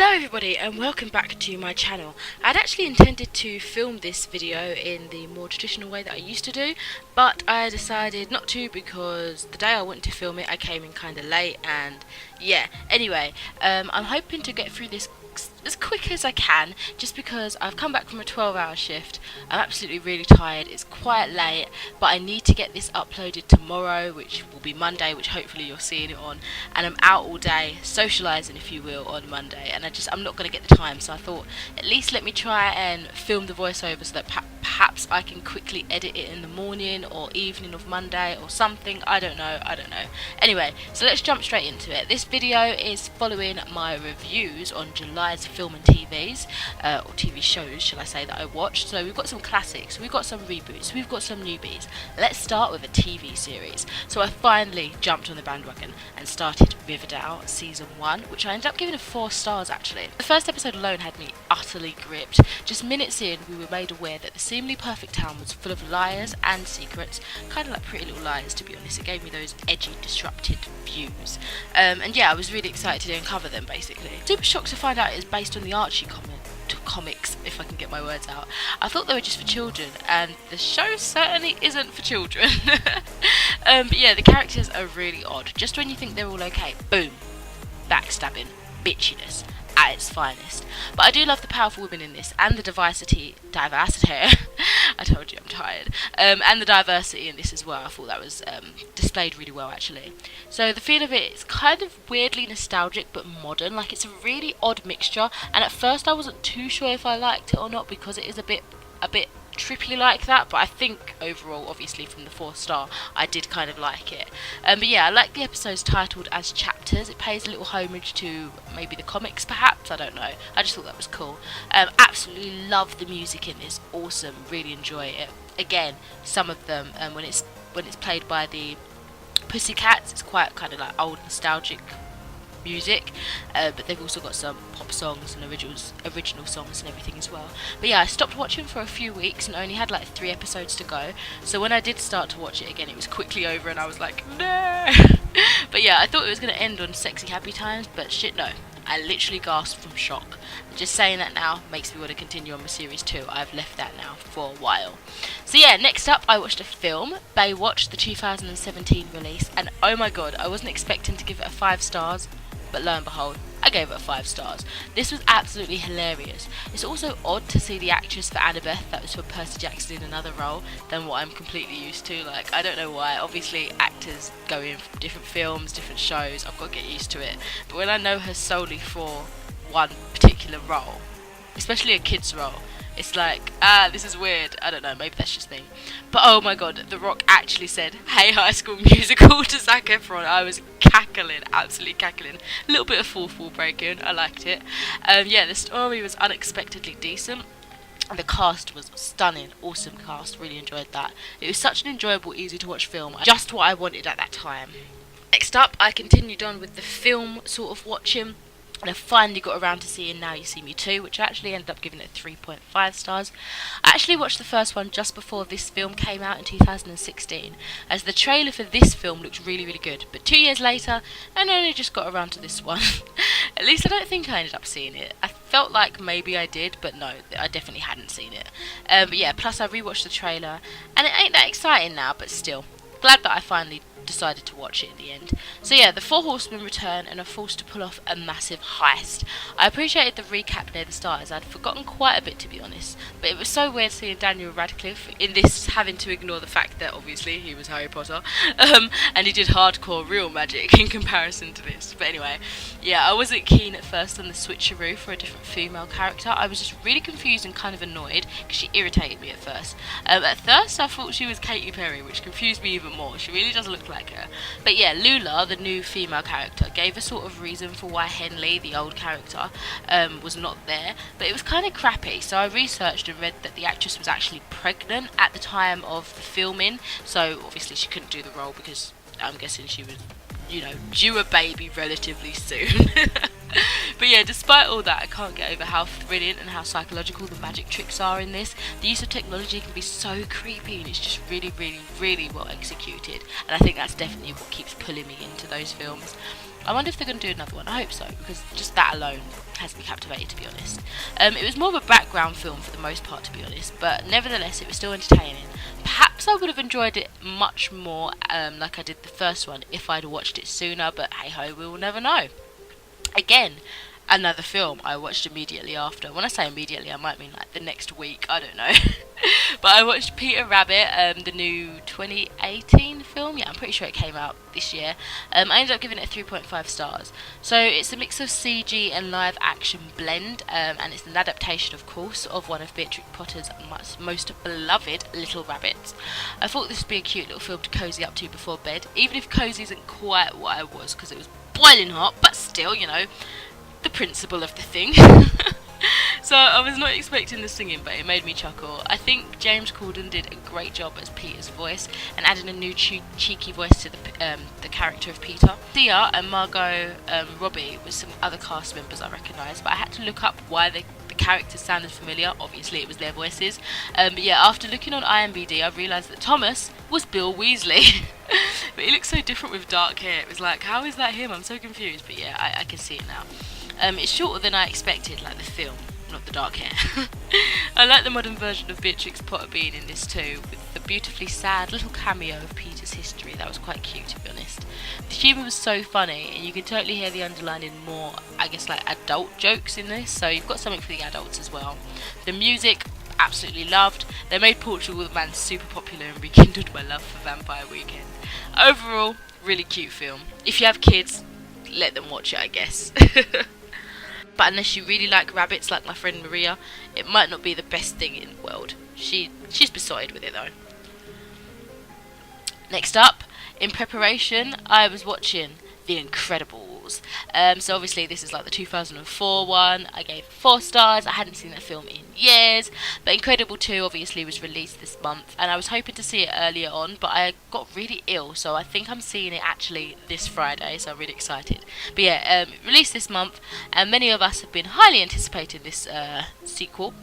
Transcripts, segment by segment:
Hello everybody and welcome back to my channel. I'd actually intended to film this video in the more traditional way that I used to do, but I decided not to because the day I wanted to film it I came in kinda late, and yeah, anyway, I'm hoping to get through this as quick as I can, just because I've come back from a 12-hour shift. I'm absolutely really tired, it's quite late, but I need to get this uploaded tomorrow, which will be Monday, which hopefully you're seeing it on, and I'm out all day, socialising if you will, on Monday, and I'm not going to get the time, so I thought at least let me try and film the voiceover so that perhaps I can quickly edit it in the morning or evening of Monday or something. I don't know. Anyway, so let's jump straight into it. This video is following my reviews on July's film and TVs, or TV shows shall I say, that I watched. So we've got some classics, we've got some reboots, we've got some newbies. Let's start with a TV series. So I finally jumped on the bandwagon and started Riverdale season 1, which I ended up giving 4 stars actually. The first episode alone had me utterly gripped. Just minutes in we were made aware that the seemingly perfect town was full of liars and secrets, kind of like Pretty Little Liars to be honest. It gave me those edgy, disrupted views, and yeah, I was really excited to uncover them basically. Super shocked to find out it's based on the Archie comics, if I can get my words out. I thought they were just for children, and the show certainly isn't for children. But yeah, the characters are really odd. Just when you think they're all okay, boom, backstabbing, bitchiness at its finest. But I do love the powerful women in this, and the diversity I told you I'm tired, and the diversity in this as well. I thought that was displayed really well actually. So the feel of it is kind of weirdly nostalgic but modern, like it's a really odd mixture, and at first I wasn't too sure if I liked it or not because it is a bit trippily like that, but I think overall, obviously from the 4th star, I did kind of like it. But yeah, I like the episodes titled as chapters. It pays a little homage to maybe the comics perhaps, I don't know. I just thought that was cool. Absolutely love the music in this, awesome, really enjoy it. Again, some of them, when it's played by the Pussycats, it's quite kind of like old nostalgic music, but they've also got some pop songs and original songs and everything as well. But yeah, I stopped watching for a few weeks and only had like 3 episodes to go, so when I did start to watch it again it was quickly over and I was like, no. But yeah, I thought it was going to end on sexy happy times, but shit no, I literally gasped from shock. Just saying that now makes me want to continue on with series 2. I've left that now for a while. So yeah, next up I watched a film, Baywatch, the 2017 release, and oh my god, I wasn't expecting to give it a 5 stars, but lo and behold, I gave it a 5 stars. This was absolutely hilarious. It's also odd to see the actress for Annabeth, that was for Percy Jackson, in another role than what I'm completely used to. Like, I don't know why. Obviously, actors go in from different films, different shows. I've got to get used to it. But when I know her solely for one particular role, especially a kid's role, it's like, this is weird. I don't know, maybe that's just me. But oh my god, The Rock actually said, "Hey, High School Musical" to Zac Efron. I was cackling, absolutely cackling. A little bit of fourth wall breaking, I liked it. Yeah, the story was unexpectedly decent. The cast was stunning, awesome cast, really enjoyed that. It was such an enjoyable, easy to watch film, just what I wanted at that time. Next up, I continued on with the film sort of watching, and I finally got around to seeing Now You See Me Too, which I actually ended up giving it 3.5 stars. I actually watched the first one just before this film came out in 2016, as the trailer for this film looked really, really good. But 2 years later, I only just got around to this one. At least I don't think I ended up seeing it. I felt like maybe I did, but no, I definitely hadn't seen it. But yeah, plus I rewatched the trailer, and it ain't that exciting now, but still, glad that I finally decided to watch it in the end. So yeah, the 4 horsemen return and are forced to pull off a massive heist. I appreciated the recap near the start, as I'd forgotten quite a bit to be honest, but it was so weird seeing Daniel Radcliffe in this having to ignore the fact that obviously he was Harry Potter, and he did hardcore real magic in comparison to this. But anyway, yeah, I wasn't keen at first on the switcheroo for a different female character. I was just really confused and kind of annoyed because she irritated me at first. At first I thought she was Katy Perry, which confused me even more. She really does look like her. But yeah, Lula, the new female character, gave a sort of reason for why Henley, the old character, was not there, but it was kind of crappy. So I researched and read that the actress was actually pregnant at the time of the filming, so obviously she couldn't do the role because I'm guessing she was, you know, due a baby relatively soon. But yeah, despite all that, I can't get over how brilliant and how psychological the magic tricks are in this. The use of technology can be so creepy, and it's just really, really, really well executed, and I think that's definitely what keeps pulling me into those films. I wonder if they're going to do another one. I hope so, because just that alone has me captivated, to be honest. It was more of a background film for the most part, to be honest, but nevertheless it was still entertaining. Perhaps I would have enjoyed it much more, like I did the first one, if I'd watched it sooner, but hey ho, we will never know. Again, another film I watched immediately after. When I say immediately, I might mean like the next week, I don't know. But I watched Peter Rabbit, the new 2018 film. Yeah, I'm pretty sure it came out this year. I ended up giving it 3.5 stars. So it's a mix of CG and live action blend, and it's an adaptation, of course, of one of Beatrix Potter's most beloved Little Rabbits. I thought this would be a cute little film to cozy up to before bed, even if cozy isn't quite what I was, because it was boiling hot, but still, you know, the principle of the thing. So I was not expecting the singing, but it made me chuckle. I think James Corden did a great job as Peter's voice, and added a new cheeky voice to the character of Peter. Thea and Margot Robbie with some other cast members I recognised, but I had to look up why the characters sounded familiar. Obviously it was their voices, but yeah, after looking on IMDb I realised that Thomas was Bill Weasley. But he looks so different with dark hair. It was like, how is that him? I'm so confused, but yeah, I can see it now. It's shorter than I expected, like the film, not the dark hair. I like the modern version of Beatrix Potter being in this too, with the beautifully sad little cameo of Peter's history. That was quite cute, to be honest. The humour was so funny, and you can totally hear the underlining more, I guess, like adult jokes in this, so you've got something for the adults as well. The music, absolutely loved. They made Portugal the Man super popular and rekindled my love for Vampire Weekend. Overall, really cute film. If you have kids, let them watch it, I guess. But unless you really like rabbits like my friend Maria, it might not be the best thing in the world. She's besotted with it though. Next up, in preparation, I was watching The Incredibles. So obviously this is like the 2004 one. I gave 4 stars. I hadn't seen that film in years. But Incredible 2 obviously was released this month, and I was hoping to see it earlier on, but I got really ill, so I think I'm seeing it actually this Friday, so I'm really excited. But yeah, released this month, and many of us have been highly anticipating this sequel.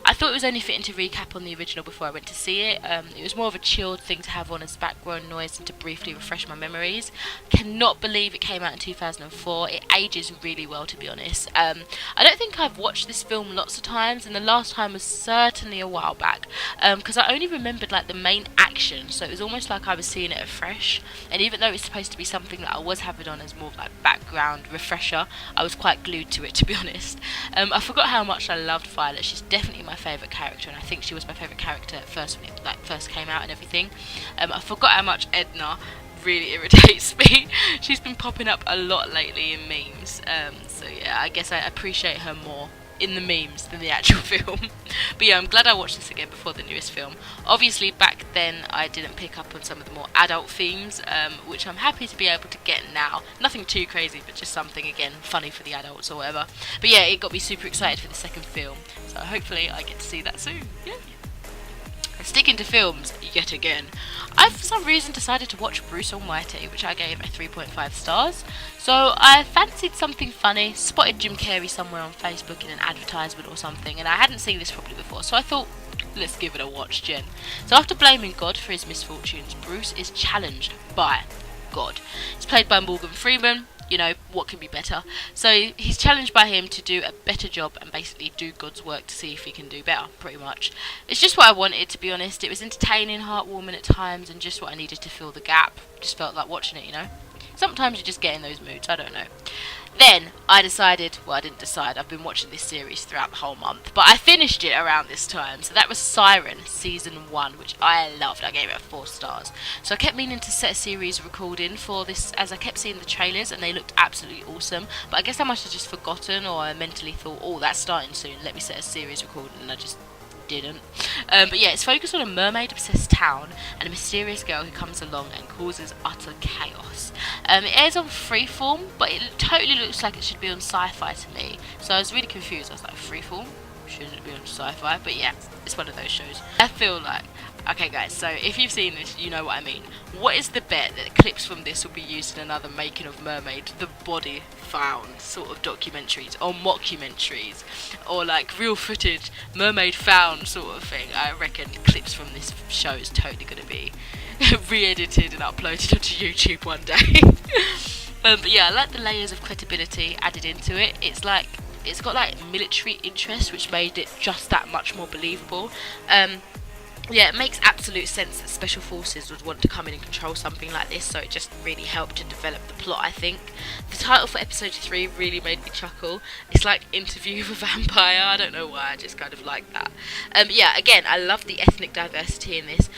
I thought it was only fitting to recap on the original before I went to see it. It was more of a chilled thing to have on as background noise and to briefly refresh my memories. Cannot believe it came out in 2004. It ages really well, to be honest. I don't think I've watched this film lots of times, and the last time was certainly a while back, because I only remembered like the main action, so it was almost like I was seeing it afresh. And even though it's supposed to be something that I was having on as more of like background refresher, I was quite glued to it, to be honest. I forgot how much I loved Violet. She's definitely my favourite character, and I think she was my favourite character at first when it first came out and everything. I forgot how much Edna really irritates me. She's been popping up a lot lately in memes, so yeah, I guess I appreciate her more in the memes than the actual film. But yeah, I'm glad I watched this again before the newest film. Obviously back then I didn't pick up on some of the more adult themes, which I'm happy to be able to get now. Nothing too crazy, but just something, again, funny for the adults or whatever. But yeah, it got me super excited for the second film, so hopefully I get to see that soon. Yeah. Sticking to films yet again, I for some reason decided to watch Bruce Almighty, which I gave a 3.5 stars. So I fancied something funny, spotted Jim Carrey somewhere on Facebook in an advertisement or something, and I hadn't seen this properly before, so I thought, let's give it a watch, Jen. So after blaming God for his misfortunes, Bruce is challenged by God. It's played by Morgan Freeman. You know, what can be better? So he's challenged by him to do a better job and basically do God's work to see if he can do better, pretty much. It's just what I wanted, to be honest. It was entertaining, heartwarming at times, and just what I needed to fill the gap. Just felt like watching it, you know. Sometimes you just get in those moods, I don't know. Then I decided, well, I didn't decide, I've been watching this series throughout the whole month, but I finished it around this time. So that was Siren Season 1, which I loved. I gave it 4 stars. So I kept meaning to set a series recording for this, as I kept seeing the trailers and they looked absolutely awesome, but I guess I must have just forgotten, or I mentally thought, oh, that's starting soon, let me set a series recording, and I just didn't. But yeah, it's focused on a mermaid-obsessed town and a mysterious girl who comes along and causes utter chaos. It airs on Freeform, but it totally looks like it should be on Sci-Fi to me. So I was really confused. I was like, Freeform? Shouldn't it be on Sci-Fi? But yeah, it's one of those shows. I feel like, okay guys, so if you've seen this, you know what I mean. What is the bet that clips from this will be used in another Making of Mermaid, The Body Found sort of documentaries, or mockumentaries, or like real footage, Mermaid Found sort of thing? I reckon clips from this show is totally going to be re-edited and uploaded onto YouTube one day. But yeah, I like the layers of credibility added into it. It's got like military interest, which made it just that much more believable. Yeah, it makes absolute sense that special forces would want to come in and control something like this, so it just really helped to develop the plot, I think. The title for episode 3 really made me chuckle. It's like Interview with a Vampire. I don't know why, I just kind of like that. Yeah, again, I love the ethnic diversity in this.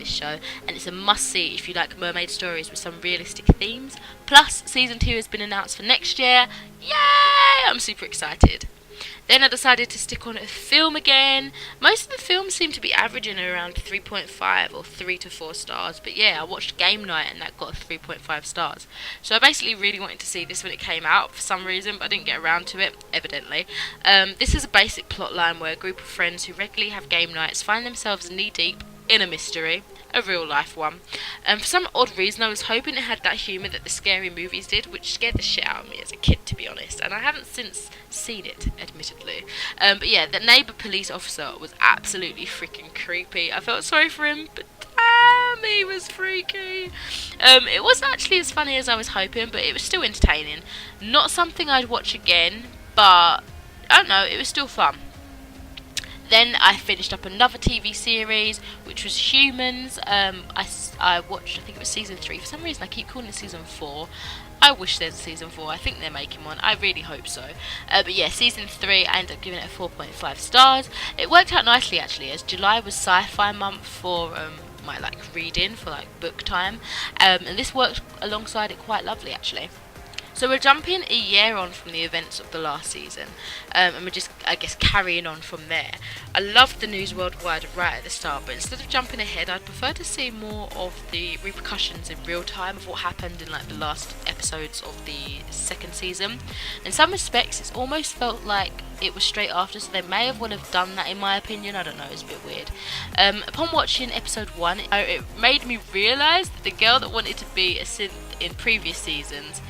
Show, and it's a must-see if you like mermaid stories with some realistic themes. Plus, season 2 has been announced for next year. Yay! I'm super excited. Then I decided to stick on a film again. Most of the films seem to be averaging around 3.5 or 3 to 4 stars. But yeah, I watched Game Night and that got 3.5 stars. So I basically really wanted to see this when it came out for some reason, but I didn't get around to it, evidently. This is a basic plot line where a group of friends who regularly have game nights find themselves knee-deep in a mystery. A real life one. For some odd reason I was hoping it had that humour that the scary movies did, which scared the shit out of me as a kid, to be honest, and I haven't since seen it, admittedly. But yeah, the neighbour police officer was absolutely freaking creepy. I felt sorry for him, but damn, he was freaky. It wasn't actually as funny as I was hoping, but it was still entertaining. Not something I'd watch again, but I don't know, it was still fun. Then I finished up another TV series, which was Humans. I watched, I think it was season 3. For some reason, I keep calling it season 4. I wish there's a season 4. I think they're making one. I really hope so. But yeah, season 3, I ended up giving it a 4.5 stars. It worked out nicely, actually, as July was sci-fi month for my reading, for book time. And this worked alongside it quite lovely, actually. So we're jumping a year on from the events of the last season, and we're just, I guess, carrying on from there. I loved the news worldwide right at the start, but instead of jumping ahead, I'd prefer to see more of the repercussions in real time of what happened in the last episodes of the second season. In some respects, it's almost felt like it was straight after, so they may have done that, in my opinion. I don't know, it's a bit weird. Upon watching episode 1, it made me realise that the girl that wanted to be a synth in previous seasons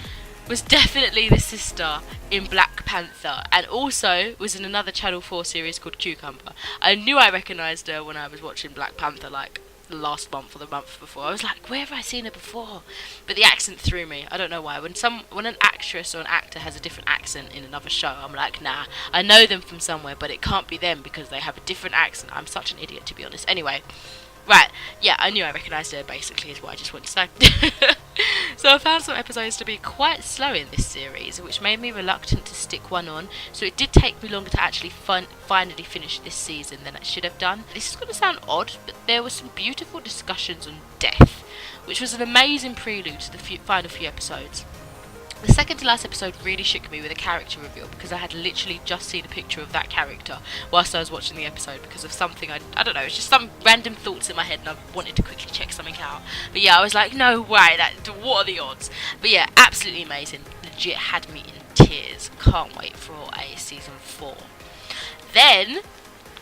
was definitely the sister in Black Panther, and also was in another Channel 4 series called Cucumber. I knew I recognised her when I was watching Black Panther the last month or the month before. I was like, where have I seen her before? But the accent threw me. I don't know why. When an actress or an actor has a different accent in another show, I'm like, nah, I know them from somewhere, but it can't be them because they have a different accent. I'm such an idiot, to be honest. Anyway, right, yeah, I knew I recognised her, basically, is what I just wanted to say. So I found some episodes to be quite slow in this series, which made me reluctant to stick one on, so it did take me longer to actually finally finish this season than it should have done. This is going to sound odd, but there were some beautiful discussions on death, which was an amazing prelude to the final few episodes. The second to last episode really shook me with a character reveal, because I had literally just seen a picture of that character whilst I was watching the episode because of something, I don't know, it's just some random thoughts in my head and I wanted to quickly check something out. But yeah, I was like, no way, what are the odds? But yeah, absolutely amazing. Legit had me in tears. Can't wait for a season 4. Then,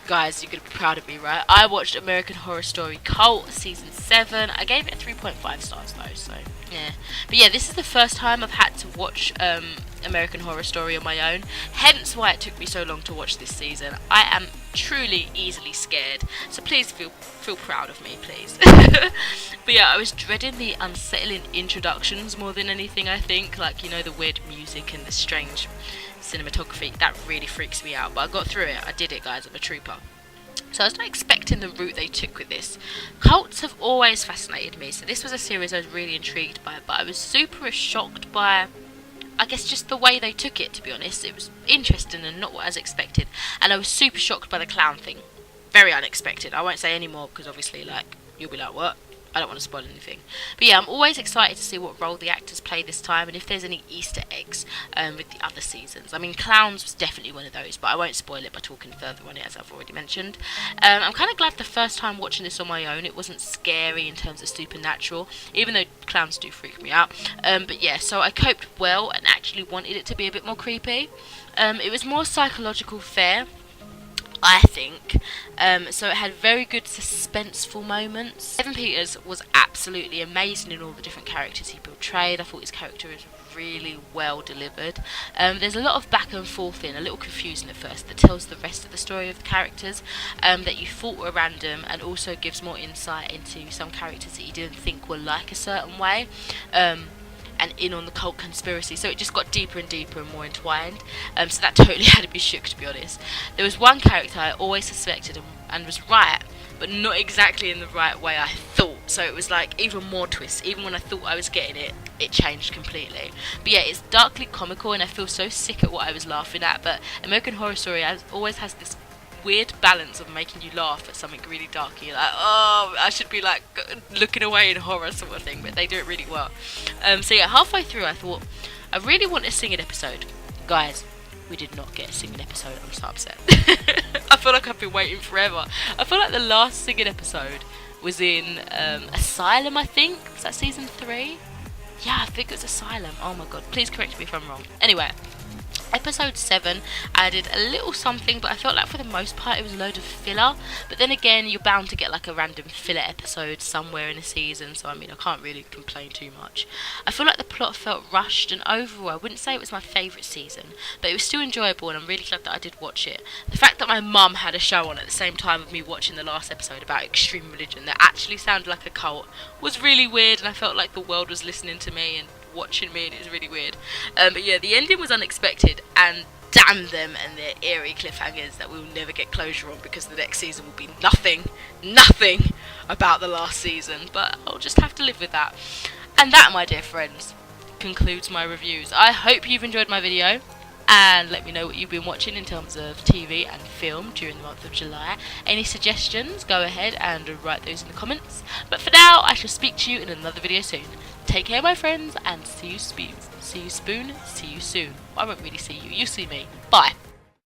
guys, you're going to be proud of me, right? I watched American Horror Story Cult season 7. I gave it 3.5 stars though, so yeah. But yeah, this is the first time I've had to watch American Horror Story on my own, hence why it took me so long to watch this season. I am truly easily scared, so please feel proud of me, please. But yeah, I was dreading the unsettling introductions more than anything, I think, the weird music and the strange cinematography. That really freaks me out, but I got through it. I did it, guys. I'm a trooper. So I was not expecting the route they took with this. Cults have always fascinated me, so this was a series I was really intrigued by, but I was super shocked by, I guess, just the way they took it, to be honest. It was interesting and not what I was expected, and I was super shocked by the clown thing. Very unexpected. I won't say any more because obviously, you'll be like, what? I don't want to spoil anything. But yeah, I'm always excited to see what role the actors play this time and if there's any Easter eggs with the other seasons. I mean, Clowns was definitely one of those, but I won't spoil it by talking further on it, as I've already mentioned. I'm kind of glad the first time watching this on my own, it wasn't scary in terms of supernatural, even though clowns do freak me out. But yeah, so I coped well and actually wanted it to be a bit more creepy. It was more psychological fare. I think. So it had very good suspenseful moments. Evan Peters was absolutely amazing in all the different characters he portrayed. I thought his character was really well delivered. There's a lot of back and forth a little confusing at first, that tells the rest of the story of the characters that you thought were random, and also gives more insight into some characters that you didn't think were like a certain way. And in on the cult conspiracy, so it just got deeper and deeper and more entwined, so that totally had to be shook, to be honest. There was one character I always suspected and was right, but not exactly in the right way I thought, so it was like even more twists. Even when I thought I was getting it, it changed completely. But yeah, it's darkly comical, and I feel so sick at what I was laughing at, but American Horror Story always has this weird balance of making you laugh at something really dark, and you're like, oh, I should be like looking away in horror sort of thing, but they do it really well. So yeah, halfway through I thought, I really want a singing episode. Guys, we did not get a singing episode. I'm so upset. I feel like I've been waiting forever. I feel like the last singing episode was in Asylum, I think. Was that season 3? Yeah, I think it was Asylum. Oh my god, please correct me if I'm wrong. Anyway, episode 7 added a little something, but I felt like for the most part it was a load of filler. But then again, you're bound to get like a random filler episode somewhere in a season, so I mean, I can't really complain too much. I feel like the plot felt rushed, and overall I wouldn't say it was my favourite season, but it was still enjoyable, and I'm really glad that I did watch it. The fact that my mum had a show on at the same time of me watching the last episode about extreme religion that actually sounded like a cult was really weird, and I felt like the world was listening to me and watching me, and it was really weird. But yeah, the ending was unexpected, and damn them and their eerie cliffhangers that we'll never get closure on, because the next season will be nothing about the last season, but I'll just have to live with that. And that, my dear friends, concludes my reviews. I hope you've enjoyed my video, and let me know what you've been watching in terms of TV and film during the month of July. Any suggestions, go ahead and write those in the comments. But for now, I shall speak to you in another video soon. Take care, my friends, and see you soon. I won't really see you. You see me. Bye.